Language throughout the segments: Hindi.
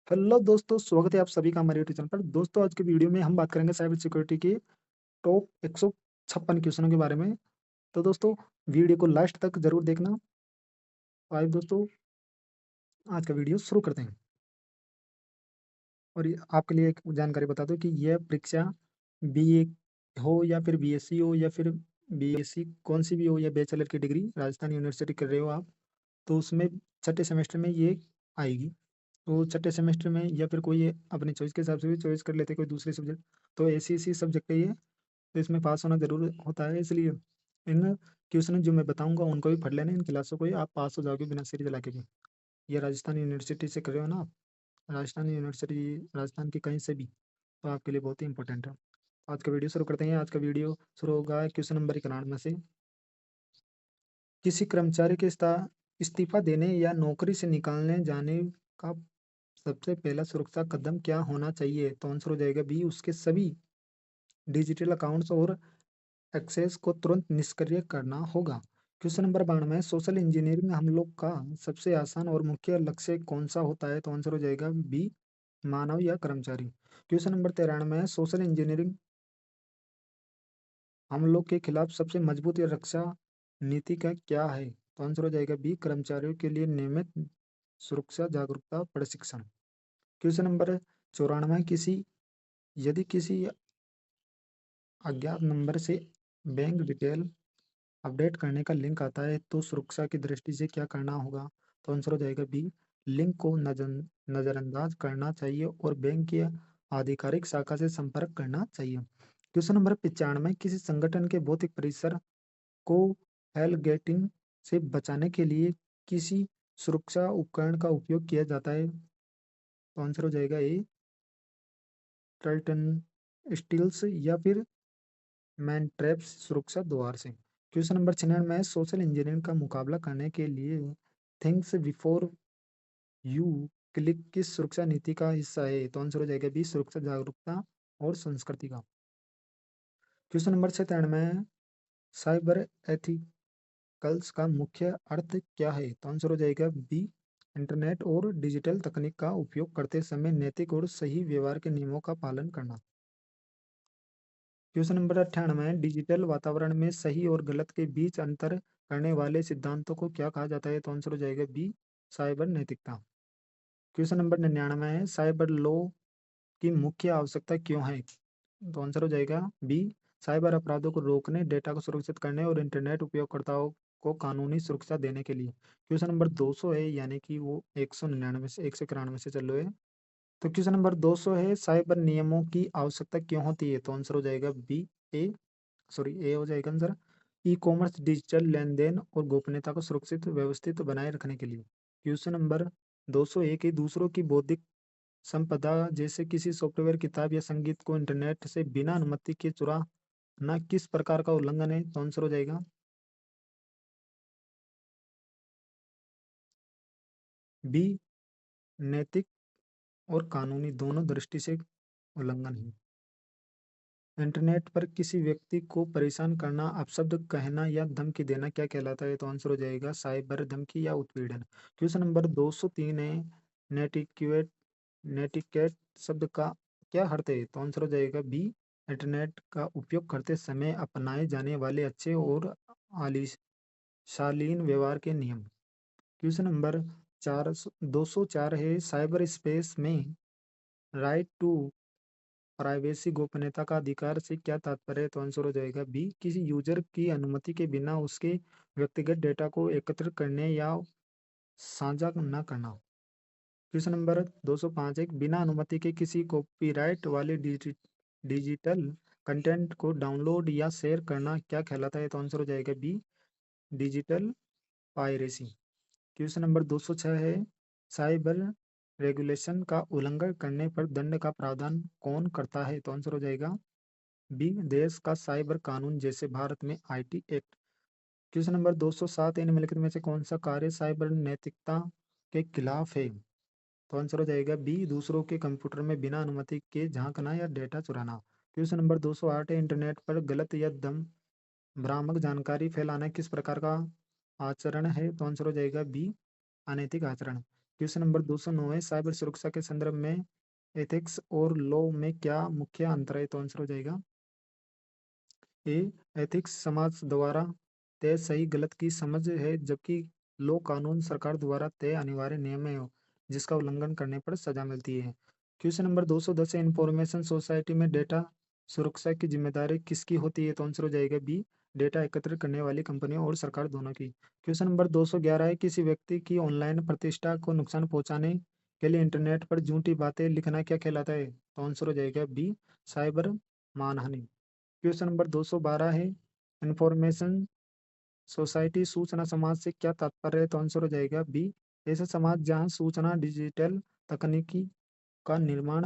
हेलो दोस्तों, स्वागत है आप सभी का हमारे यूट्यूब चैनल पर। दोस्तों, आज की वीडियो में हम बात करेंगे साइबर सिक्योरिटी के टॉप 156 क्वेश्चनों के बारे में। तो दोस्तों, वीडियो को लास्ट तक जरूर देखना। तो आइए दोस्तों, आज का वीडियो शुरू करते हैं। और आपके लिए एक जानकारी बता दूं कि यह परीक्षा बीए हो या फिर बीएससी हो या फिर बीएससी कौन सी भी हो या बैचलर की डिग्री राजस्थान यूनिवर्सिटी कर रहे हो आप, तो उसमें छठे सेमेस्टर में ये आएगी। तो छठे सेमेस्टर में या फिर कोई अपनी चॉइस के हिसाब से भी चॉइस कर लेते हैं कोई दूसरे सब्जेक्ट। तो ऐसी ऐसी सब्जेक्ट है ये, तो इसमें पास होना जरूर होता है। इसलिए इन क्वेश्चन जो मैं बताऊंगा उनको भी पढ़ लेना, इन क्लासों को ही आप पास हो जाओगे बिना सीरीज चला के भी। ये राजस्थान यूनिवर्सिटी से कर रहे हो ना आप, राजस्थान यूनिवर्सिटी राजस्थान की कहीं से भी, तो आपके लिए बहुत ही इंपॉर्टेंट है। आज का वीडियो शुरू करते हैं। आज का वीडियो शुरू होगा क्वेश्चन नंबर 91 में से। किसी कर्मचारी के इस्तीफा देने या नौकरी से निकालने जाने का सबसे पहला सुरक्षा कदम क्या होना चाहिए? तो आंसर हो जाएगा बी, उसके सभी डिजिटल अकाउंट्स और एक्सेस को तुरंत निष्क्रिय करना होगा। क्वेश्चन नंबर 92, सोशल इंजीनियरिंग हमलों का सबसे आसान और मुख्य लक्ष्य कौन सा होता है? तो आंसर हो जाएगा बी, मानव या कर्मचारी। क्वेश्चन नंबर 93, सोशल इंजीनियरिंग हमलों के खिलाफ सबसे मजबूत या रक्षा नीति का क्या है? तो आंसर हो जाएगा बी, कर्मचारियों के लिए नियमित सुरक्षा जागरूकता प्रशिक्षण। क्वेश्चन नंबर 94, यदि किसी अज्ञात नंबर से बैंक डिटेल अपडेट करने का लिंक आता है तो सुरक्षा की दृष्टि से क्या करना होगा? तो आंसर हो जाएगा बी, लिंक को नजरअंदाज करना चाहिए और बैंक की आधिकारिक शाखा से संपर्क करना चाहिए। क्वेश्चन नंबर 95, किसी संगठन के भौतिक परिसर को हेलगेटिंग से बचाने के लिए किसी सुरक्षा उपकरण का उपयोग किया जाता है? तो आंसर हो जाएगा ए, ट्राइटन स्टील्स या फिर मैन ट्रैप्स सुरक्षा द्वार से। क्वेश्चन नंबर 96 में, सोशल इंजीनियरिंग का मुकाबला करने के लिए थिंग्स बिफोर यू क्लिक किस सुरक्षा नीति का हिस्सा है? तो आंसर हो जाएगा बी, सुरक्षा जागरूकता और संस्कृति का। क्वेश्चन नंबर 97 में, साइबर एथिकल्स का मुख्य अर्थ क्या है? तो आंसर हो जाएगा बी, इंटरनेट और डिजिटल तकनीक का उपयोग करते समय नैतिक और सही व्यवहार के नियमों का पालन करना। क्वेश्चन नंबर 98, डिजिटल वातावरण में सही और गलत के बीच अंतर करने वाले सिद्धांतों को क्या कहा जाता है? तो आंसर हो जाएगा बी, साइबर नैतिकता। क्वेश्चन नंबर 99 है, साइबर लॉ की मुख्य आवश्यकता क्यों है? तो आंसर हो जाएगा बी, साइबर अपराधों को रोकने, डेटा को सुरक्षित करने और इंटरनेट उपयोगकर्ताओं को कानूनी सुरक्षा देने के लिए। क्वेश्चन नंबर 200 है, यानी कि वो 199 से 191 से चल रहे हैं। तो क्वेश्चन नंबर 200 है, साइबर नियमों की आवश्यकता क्यों होती है? तो आंसर हो जाएगा बी, ए, सॉरी ए हो जाएगा आंसर। ई कॉमर्स डिजिटल लेन देन और गोपनीयता को सुरक्षित व्यवस्थित बनाए रखने के लिए। क्वेश्चन नंबर 201 है, दूसरों की बौद्धिक संपदा जैसे किसी सॉफ्टवेयर, किताब या संगीत को इंटरनेट से बिना अनुमति के चुराना किस प्रकार का उल्लंघन है? तो आंसर हो जाएगा बी, नैतिक और कानूनी दोनों दृष्टि से उल्लंघन है। इंटरनेट पर किसी व्यक्ति को परेशान करना, अपशब्द कहना या धमकी देना क्या कहलाता है? तो आंसर हो जाएगा साइबर धमकी या उत्पीड़न। क्वेश्चन नंबर 203 है, नेटिक्वेट नेटिकेट शब्द का क्या अर्थ है? तो आंसर हो जाएगा बी, इंटरनेट का उपयोग करते समय अपनाए जाने वाले अच्छे और शालीन व्यवहार के नियम। क्वेश्चन नंबर 204 है, साइबर स्पेस में राइट टू प्राइवेसी गोपनीयता का अधिकार से क्या तात्पर्य है? तो आंसर हो जाएगा बी, किसी यूजर की अनुमति के बिना उसके व्यक्तिगत डेटा को एकत्र करने या साझा न करना। क्वेश्चन नंबर 205, एक बिना अनुमति के किसी कॉपीराइट वाले डिजिटल कंटेंट को डाउनलोड या शेयर करना क्या कहलाता है? तो आंसर हो जाएगा B, digital piracy. Question number 206 है, साइबर रेगुलेशन का उल्लंघन करने पर दंड का प्रावधान कौन करता है? तो आंसर हो जाएगा बी, देश का साइबर कानून जैसे भारत में आईटी एक्ट। क्वेश्चन नंबर 207, निम्नलिखित में से कौन सा कार्य साइबर नैतिकता के खिलाफ है? तो आंसर हो जाएगा बी, दूसरों के कंप्यूटर में बिना अनुमति के झांकना या डेटा चुराना। क्वेश्चन नंबर 208 है, इंटरनेट पर गलत या दम भ्रामक जानकारी फैलाना किस प्रकार का आचरण है? तो आंसर हो जाएगा बी, अनैतिक आचरण। क्वेश्चन नंबर 209 है, साइबर सुरक्षा के संदर्भ में एथिक्स और लॉ में क्या मुख्य अंतर है? तो आंसर हो जाएगा ए। एथिक्स समाज द्वारा तय सही गलत की समझ है, जबकि लॉ कानून सरकार द्वारा तय अनिवार्य नियम है जिसका उल्लंघन करने पर सजा मिलती है। क्वेश्चन नंबर 210 है, इंफॉर्मेशन सोसाइटी में डेटा सुरक्षा की जिम्मेदारी किसकी होती है? तो आंसर हो जाएगा बी। डेटा एकत्रित करने वाली कंपनियों और सरकार दोनों की। क्वेश्चन नंबर 211 है, किसी व्यक्ति की ऑनलाइन प्रतिष्ठा को नुकसान पहुंचाने के लिए इंटरनेट पर झूठी बातें लिखना क्या कहलाता है? तो आंसर हो जाएगा बी। साइबर मानहानि। क्वेश्चन नंबर 212 है, इंफॉर्मेशन सोसाइटी सूचना समाज से क्या तात्पर्य है? तो आंसर हो जाएगा बी। ऐसा समाज जहां सूचना डिजिटल तकनीकी का निर्माण,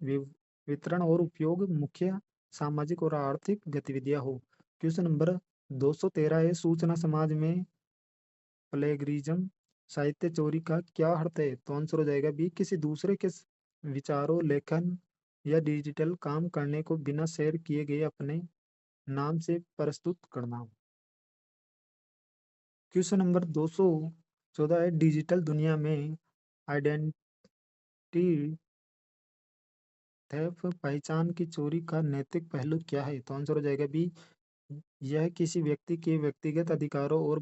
वि- वितरण और उपयोग मुख्य सामाजिक और आर्थिक गतिविधियां हो। क्वेश्चन नंबर 213 है, सूचना समाज में प्लेगरिज्म साहित्य चोरी का क्या अर्थ है? तो आंसर हो जाएगा बी। किसी दूसरे के विचारों, लेखन या डिजिटल काम करने को बिना शेयर किए गए अपने नाम से प्रस्तुत करना। क्वेश्चन नंबर 214 है, डिजिटल दुनिया में आइडेंटिटी थेफ्ट पहचान की चोरी का नैतिक पहलू क्या है? तो आंसर हो जाएगा बी। यह किसी व्यक्ति के व्यक्तिगत अधिकारों और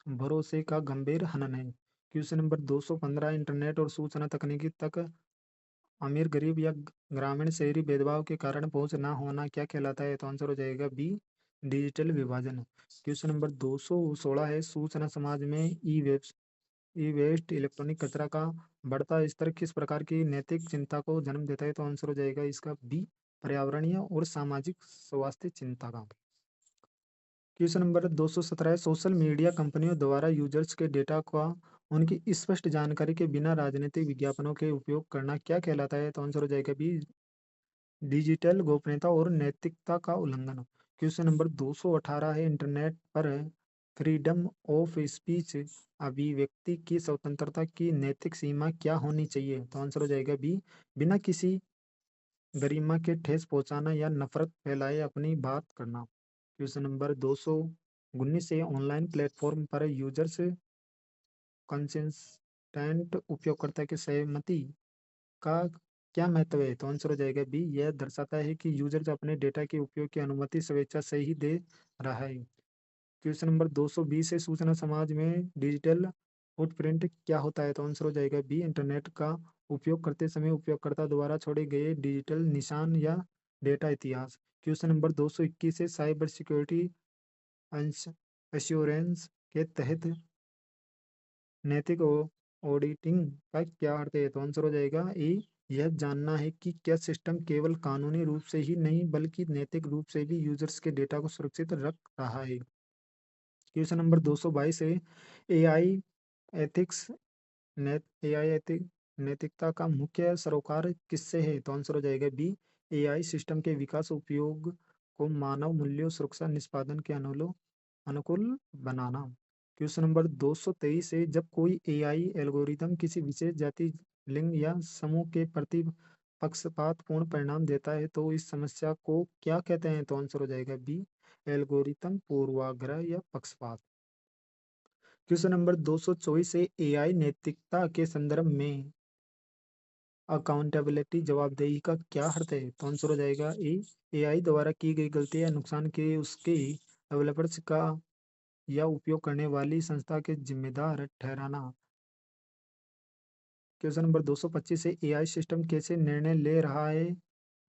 भरोसे का गंभीर हनन है। क्वेश्चन नंबर 215, इंटरनेट और सूचना तकनीकी तक अमीर गरीब या ग्रामीण शहरी भेदभाव के कारण पहुंच ना होना क्या कहलाता है? तो आंसर हो जाएगा बी। डिजिटल विभाजन। क्वेश्चन नंबर 216 है, सूचना समाज में ई वेस्ट इलेक्ट्रॉनिक कचरा का बढ़ता स्तर किस प्रकार की नैतिक चिंता को जन्म देता है? तो आंसर हो जाएगा इसका बी। पर्यावरणीय और सामाजिक स्वास्थ्य चिंता का। क्वेश्चन नंबर 217 है, सोशल मीडिया कंपनियों द्वारा यूजर्स के डेटा का उनकी स्पष्ट जानकारी के बिना राजनीतिक विज्ञापनों के उपयोग करना क्या कहलाता है? तो आंसर हो जाएगा बी। डिजिटल गोपनीयता और नैतिकता का उल्लंघन। क्वेश्चन नंबर 218 है, इंटरनेट पर फ्रीडम ऑफ स्पीच अभिव्यक्ति की स्वतंत्रता की नैतिक सीमा क्या होनी चाहिए? तो आंसर हो जाएगा बी। बिना किसी गरिमा के ठेस पहुंचाना या नफरत फैलाए अपनी बात करना। क्वेश्चन नंबर 219 से, ऑनलाइन प्लेटफॉर्म पर यूजर्स कंसेंटेंट उपयोगकर्ता की सहमति का क्या महत्व है? तो आंसर हो जाएगा बी। यह दर्शाता है कि यूजर अपने डेटा के उपयोग की अनुमति स्वेच्छा से ही दे रहा है। क्वेश्चन नंबर 220 है, सूचना समाज में डिजिटल फुटप्रिंट क्या होता है? तो आंसर हो जाएगा बी। इंटरनेट का उपयोग करते समय उपयोगकर्ता द्वारा छोड़े गए डिजिटल निशान या डेटा इतिहास। क्वेश्चन नंबर 221 है, साइबर सिक्योरिटी एश्योरेंस के तहत नैतिक ऑडिटिंग का क्या अर्थ है? तो आंसर हो जाएगा ए। यह जानना है कि क्या सिस्टम केवल कानूनी रूप से ही नहीं बल्कि नैतिक रूप से भी यूजर्स के डेटा को सुरक्षित रख रहा है। क्वेश्चन नंबर 222 है, एआई एथिक्स एआई एथिक नैतिकता का मुख्य सरोकार किससे है? तो आंसर हो जाएगा बी। एआई सिस्टम के विकास उपयोग को मानव मूल्यों सुरक्षा निष्पादन के अनुकूल बनाना। क्वेश्चन नंबर 223 है, जब कोई एआई एल्गोरिदम किसी विशेष जाति, लिंग या समूह के प्रति पक्षपातपूर्ण परिणाम देता है तो इस समस्या को क्या कहते हैं? तो आंसर हो जाएगा बी। एल्गोरिथम पूर्वाग्रह या पक्षपात। क्वेश्चन नंबर 224 से, एआई नैतिकता के संदर्भ में अकाउंटेबिलिटी जवाबदेही का क्या अर्थ है? तो आंसर हो जाएगा ए। एआई द्वारा की गई गलती या नुकसान के उसके डेवलपर्स का या उपयोग करने वाली संस्था के जिम्मेदार ठहराना। क्वेश्चन नंबर 225 से, एआई सिस्टम कैसे निर्णय ले रहा है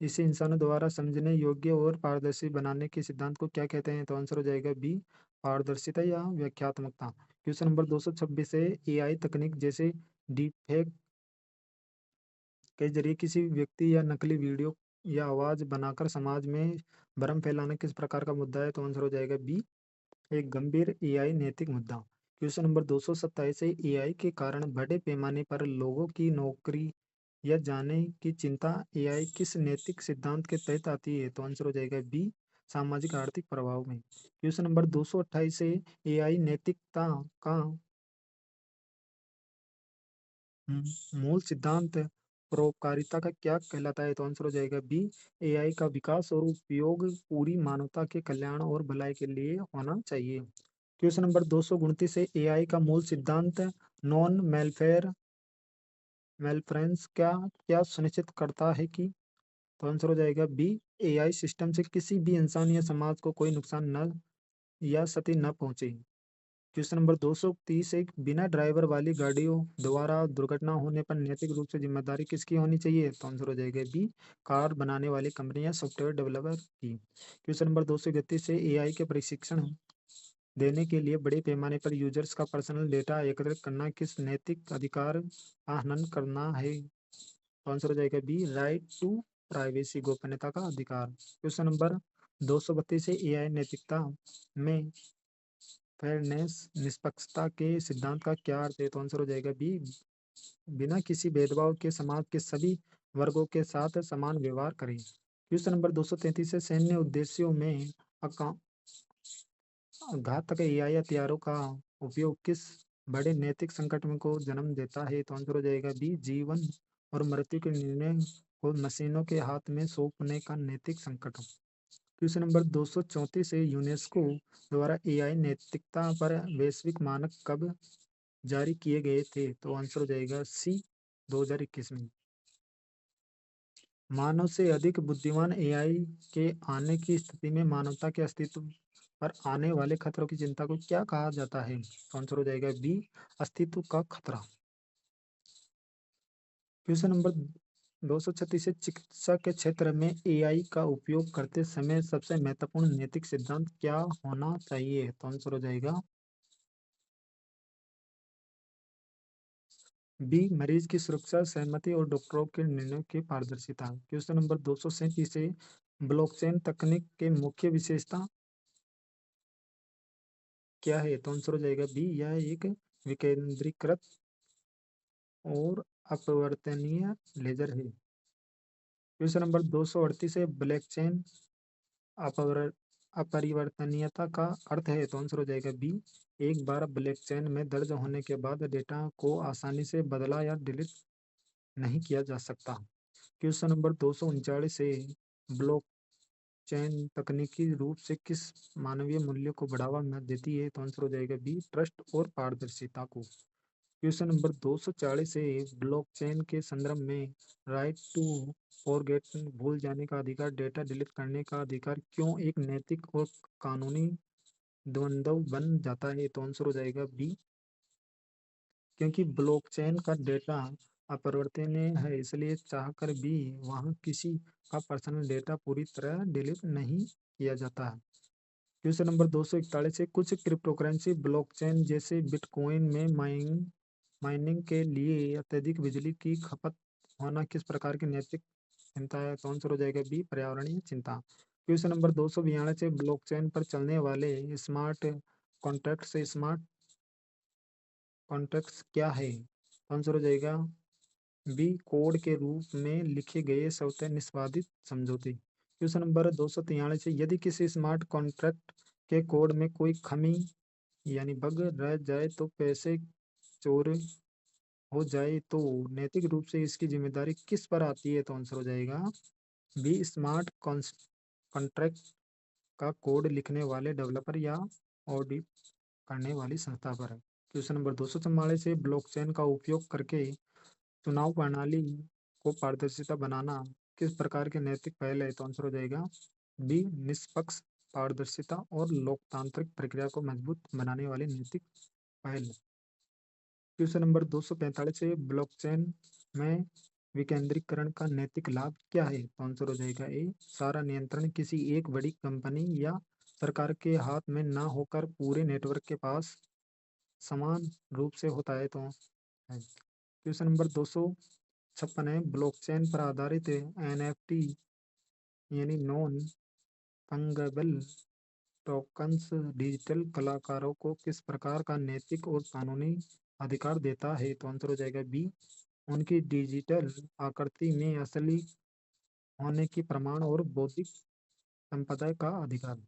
इसे इंसानों द्वारा समझने योग्य और पारदर्शी बनाने के सिद्धांत को क्या कहते हैं? तो आंसर हो जाएगा बी। पारदर्शिता या व्याख्यात्मकता। क्वेश्चन नंबर 226 है, एआई तकनीक जैसे डीपफेक के जरिए किसी व्यक्ति या नकली वीडियो या आवाज बनाकर समाज में भ्रम फैलाना किस प्रकार का मुद्दा है? तो आंसर हो जाएगा बी। एक गंभीर एआई नैतिक मुद्दा। क्वेश्चन नंबर 227 है, एआई के कारण बड़े पैमाने पर लोगों की नौकरी या जाने की चिंता एआई किस नैतिक सिद्धांत के तहत आती है? तो आंसर हो जाएगा बी। सामाजिक आर्थिक प्रभाव में। क्वेश्चन नंबर 228 है, एआई नैतिकता का मूल सिद्धांत परोपकारिता का क्या कहलाता है? तो आंसर हो जाएगा बी। एआई का विकास और उपयोग पूरी मानवता के कल्याण और भलाई के लिए होना चाहिए। क्वेश्चन नंबर 229 है, एआई का मूल सिद्धांत नॉन मेलफेयर मेलफ्रेंस क्या क्या सुनिश्चित करता है कि? तो आंसर हो जाएगा बी, एआई सिस्टम से किसी भी इंसान या समाज को कोई नुकसान न या क्षति न पहुंचे। क्वेश्चन नंबर 230, एक बिना ड्राइवर वाली गाड़ियों द्वारा दुर्घटना होने पर नैतिक रूप से जिम्मेदारी किसकी होनी चाहिए? तो आंसर हो जाएगा बी, कार बनाने वाली कंपनी या सॉफ्टवेयर डेवलपर की। क्वेश्चन नंबर 231 से एआई के प्रशिक्षण देने के लिए बड़े पैमाने पर यूजर्स का पर्सनल डेटा एकत्रित करना किस नैतिक अधिकार का हनन करना है? तो आंसर हो जाएगा बी, राइट टू प्राइवेसी, गोपनीयता का अधिकार। क्वेश्चन नंबर 232 से एआई नैतिकता में फेयरनेस, निष्पक्षता के सिद्धांत का क्या अर्थ है? तो आंसर हो जाएगा बी, बिना किसी भेदभाव के समाज के सभी वर्गों के साथ समान व्यवहार करें। क्वेश्चन नंबर 233 से सैन्य उद्देश्यों में अका- घातक एआई हथियारों का उपयोग किस बड़े नैतिक संकट में को जन्म देता है? तो आंसर हो जाएगा बी, जीवन और मृत्यु के निर्णय को मशीनों के हाथ में सौंपने का नैतिक संकट। क्वेश्चन नंबर 234 से यूनेस्को द्वारा एआई नैतिकता पर वैश्विक मानक कब जारी किए गए थे? तो आंसर हो जाएगा सी, 2021 में। मानव से अधिक बुद्धिमान एआई के आने की स्थिति में मानवता के अस्तित्व पर आने वाले खतरों की चिंता को क्या कहा जाता है? तो आंसर हो जाएगा बी, अस्तित्व का खतरा। क्वेश्चन नंबर 236 से चिकित्सा के क्षेत्र में एआई का उपयोग करते समय सबसे महत्वपूर्ण नैतिक सिद्धांत क्या होना चाहिए? तो आंसर हो जाएगा बी, मरीज की सुरक्षा, सहमति और डॉक्टरों के निर्णयों की पारदर्शिता। क्वेश्चन नंबर 237 से ब्लॉकचेन तकनीक के मुख्य विशेषता क्या है? तो आंसर हो जाएगा बी, यह एक विकेंद्रीकृत और अपरिवर्तनीय लेजर है। क्वेश्चन नंबर 238 से ब्लॉकचेन अपर अपरिवर्तनीयता का अर्थ है? तो आंसर हो जाएगा बी, एक बार ब्लॉकचेन में दर्ज होने के बाद डेटा को आसानी से बदला या डिलीट नहीं किया जा सकता। क्वेश्चन नंबर 239 से ब्लॉकचेन तकनीकी रूप से किस मानवीय मूल्य को बढ़ावा देती है? तो आंसर हो जाएगा बी, ट्रस्ट और पारदर्शिता को। क्वेश्चन नंबर 240 से ब्लॉकचेन के संदर्भ में राइट टू फॉरगेट, भूल जाने का अधिकार, डेटा डिलीट करने का अधिकार क्यों एक नैतिक और कानूनी द्वंद्व बन जाता है? तो आंसर हो जाएगा बी, क्योंकि ब्लॉकचेन का डेटा अपरिवर्तनीय है, इसलिए चाहकर भी वहाँ किसी का पर्सनल डेटा पूरी तरह डिलीट नहीं किया जाता है। क्वेश्चन नंबर 241 से कुछ क्रिप्टोकरेंसी ब्लॉकचेन जैसे बिटकॉइन में माइनिंग के लिए अत्यधिक बिजली की खपत होना किस प्रकार की नैतिक चिंता है? तो आंसर हो जाएगा बी, पर्यावरणीय चिंता। क्वेश्चन नंबर 242 से ब्लॉकचेन पर चलने वाले स्मार्ट कॉन्ट्रैक्ट से स्मार्ट कॉन्ट्रैक्ट्स क्या है? तो आंसर हो जाएगा बी, कोड के रूप में लिखे गए स्वतः निष्पादित समझौते। क्वेश्चन नंबर 243 से यदि किसी स्मार्ट कॉन्ट्रैक्ट के कोड में कोई खामी यानी बग रह जाए तो पैसे चोरी हो जाए तो नैतिक रूप से इसकी जिम्मेदारी किस पर आती है? तो आंसर हो जाएगा बी, स्मार्ट कॉन्ट्रैक्ट का कोड लिखने वाले डेवलपर या ऑडिट करने वाली संस्था पर है। क्वेश्चन नंबर 244 से ब्लॉकचेन का उपयोग करके चुनाव प्रणाली को पारदर्शिता बनाना किस प्रकार के नैतिक पहल है? तो आंसर हो जाएगा बी, निष्पक्ष, पारदर्शिता और लोकतांत्रिक प्रक्रिया को मजबूत बनाने वाली नैतिक पहल। क्वेश्चन नंबर 245 से ब्लॉकचेन में विकेंद्रीकरण का नैतिक लाभ क्या है? तो आंसर हो जाएगा ए, सारा नियंत्रण किसी एक बड़ी कंपनी या सरकार के हाथ में ना होकर पूरे नेटवर्क के पास समान रूप से होता है। तो है। क्वेश्चन नंबर 256 है, ब्लॉकचेन पर आधारित एनएफटी यानी नॉन फंगेबल टोकन्स डिजिटल कलाकारों को किस प्रकार का नैतिक और कानूनी अधिकार देता है? तो आंसर हो जाएगा बी, उनकी डिजिटल आकृति में असली होने की प्रमाण और बौद्धिक संपदा का अधिकार।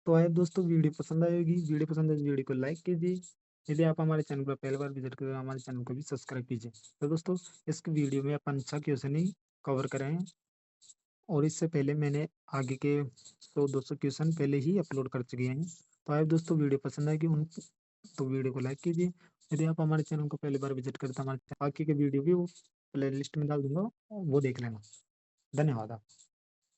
तो आए दोस्तों, वीडियो पसंद आएगी, वीडियो पसंद आए तो वीडियो को लाइक कीजिए। यदि आप हमारे चैनल पर पहली बार विजिट करें हमारे चैनल को भी सब्सक्राइब कीजिए। तो दोस्तों, इस वीडियो में अपन 6 क्वेश्चन ही कवर करें हैं और इससे पहले मैंने आगे के 100-200 क्वेश्चन पहले ही अपलोड कर चुके हैं। तो आए दोस्तों, वीडियो पसंद आएगी उन तो वीडियो को लाइक कीजिए यदि आप हमारे चैनल को पहली बार विजिट करते हैं, हमारे बाकी के वीडियो भी वो प्लेलिस्ट में डाल दूँगा, वो देख लेना। धन्यवाद आप